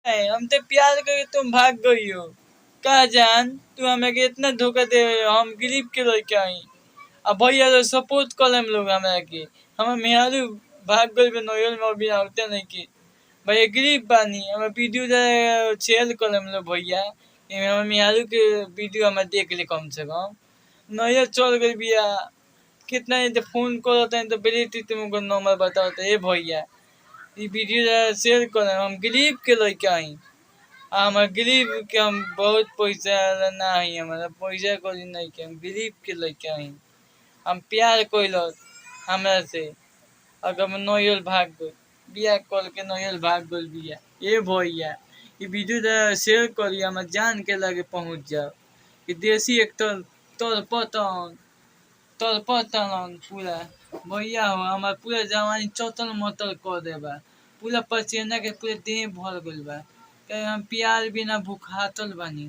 हम तो प्यार करके तुम भाग गई हो। कहा जान तू हमें के इतना धोखा दे रहे हो, हम गरीब के लड़के आई। अब भैया तो सपोर्ट कर हम लोग हमरा के। हम मेहरू भाग गई बे नोयल में अभी आते नहीं की। भैया गरीब बानी हम वीडियो शेयर कर हम लोग भैया। हम मेहरू के वीडियो हम देख ले कम से कम। नोयल चल गई बिया। कितना तो फोन करते हैं तो बेटी तुमको नंबर बताओ तो ये भैया ये वीडियो शेयर कर हम गरीब के लड़के आई। हम गरीब के हम बहुत पैसा वाला ना है हमारा पैसा कोई नहीं के हम गरीब के लड़के आई। हम प्यार कोइल हमरा से अगर हम नोयल भाग गई बिया कॉल के नोयल भाग गई बिया ये भैया ये वीडियो शेयर करी हम जान के लगे पहुंच जाओ कि देसी एक्टर तोर पतन पूरा भैया हो हमार पूरा जवानी चौतल मतल कर देबा पूरा पसीना के पूरे देह भर गइल बा। कहे हम प्यार बिना भूखातल बानी।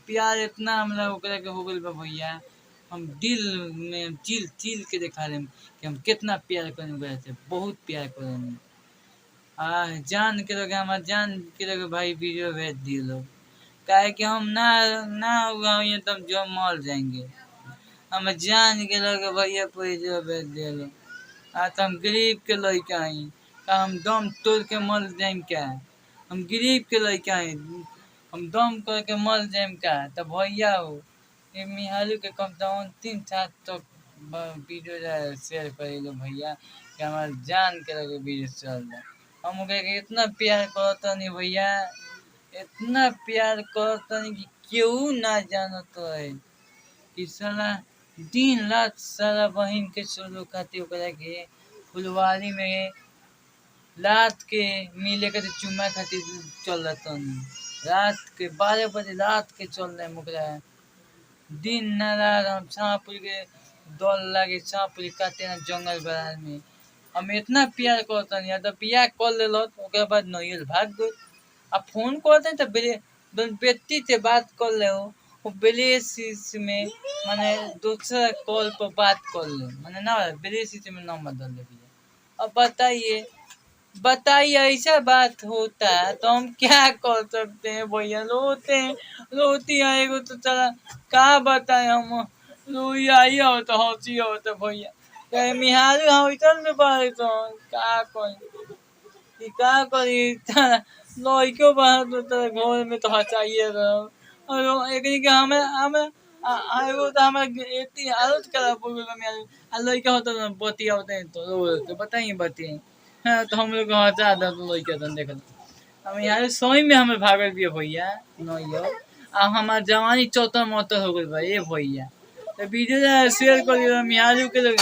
प्यार इतना हमरा ओकरा के हो गइल बा भैया हम दिल में चिल चिल के दिखा देम कि हम कितना प्यार करें ओकरा से बहुत प्यार करें। जान के लोग हमार जान के लोग भाई वीडियो भेज दिए लोग काहे कि हम ना ना हुआ ये तो हम जो मर जाएंगे। हम जान के लगे भैया पैसा भेज दिलो। तो हम गरीब के लड़का आई का हम दम तोड़ के मर जाएम क्या। हम गरीब के लड़का आई हम दम करके मर जाएम क्या। तो भैया हो ये मेहरू के कम से कम 3-4 तक वीडियो शेयर करेलो भैया कि हमारे जान के लगे वीडियो चल रहा। हम ओकरा के इतना प्यार करतनी भैया इतना प्यार करतनी कि केहू ना जानत है कि साला दिन रात सारा बहिन के सोलो खातिर ओकरा के फुलवारी में रात के मिले के चुम्मा खातिर चल रहतनी। रात के 12 बजे रात के चल रहे ओकरा दिन ना रात हम सांपुर के दौड़ लागे सांपुर काटे ना जंगल बहार में। हम इतना प्यार करतनी या तो बियाह कर लेलो ओकरा बाद नोयल भाग गई। अब फोन करते तो बेटी से बात कर ले वो बेलेसिस में माने दूसरा कॉल पर बात कर ले माने ना बेलेसिस में नंबर डाल ले भैया। अब बताइए बताइए ऐसा बात होता है तो हम क्या कर सकते हैं भैया रोते हैं रोती आएगो तो चला क्या बताए हम रोई आई हो तो हंसी हो तो भैया कहे मेहरू हम इतन में पड़े तो क्या करी क्या करी लड़को बाहर तो तेरे घर में तो हंसाइए रहो और एक के हमें हमें एगो तो हमें इतनी हालत खराब हो गई में लड़का होता ना बतिया होते हैं तो रो तो बताइए बताइए। हाँ तो हम लोग को हंसा दो तो लड़का तो देख हम यहाँ सोई में हमें भागल भी भैया नहीं हो अब हमार जवानी चौथा मौतर हो गई भाई ये भैया तो वीडियो शेयर कर मेहरू के लोग।